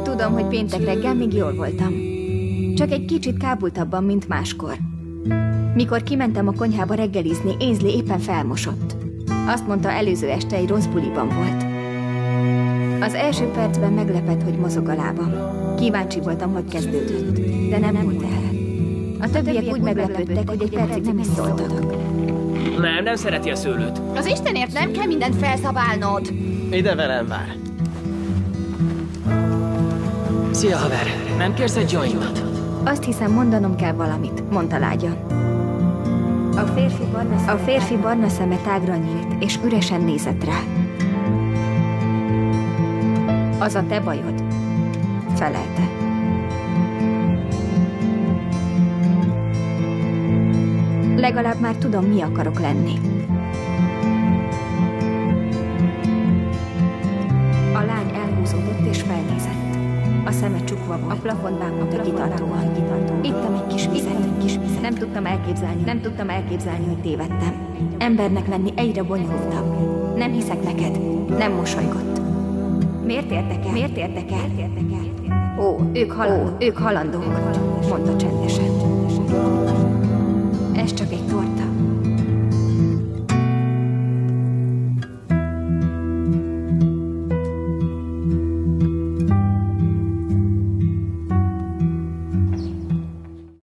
Tudom, hogy péntek reggel még jól voltam. Csak egy kicsit kábultabban, mint máskor. Mikor kimentem a konyhába reggelizni, Ainsley éppen felmosott. Azt mondta, előző este egy rossz buliban volt. Az első percben meglepett, hogy mozog a lábam. Kíváncsi voltam, hogy kezdődött, de nem múlt el. A többiek úgy meglepődtek, hogy egy percig nem is szóltak. Nem szereti a szőlőt. Az Istenért nem kell mindent felszabálnod. Ide velem vár. Szia, haver. Nem kérsz egy jointot? Azt hiszem, mondanom kell valamit, mondta lágyan. A férfi barna szeme tágra nyílt, és üresen nézett rá. Az a te bajod, felelte. Legalább már tudom, mi akarok lenni. A lány elhúzódott és felnézett. A szeme csukva volt. A plafon bámult kitartóan. Ittam egy kis vizet. Nem tudtam elképzelni, hogy tévedtem. Embernek lenni egyre bonyolultabb. Nem hiszek neked. Nem mosolygott. Miért értek el? Ó, ők halandók, mondta csendesen.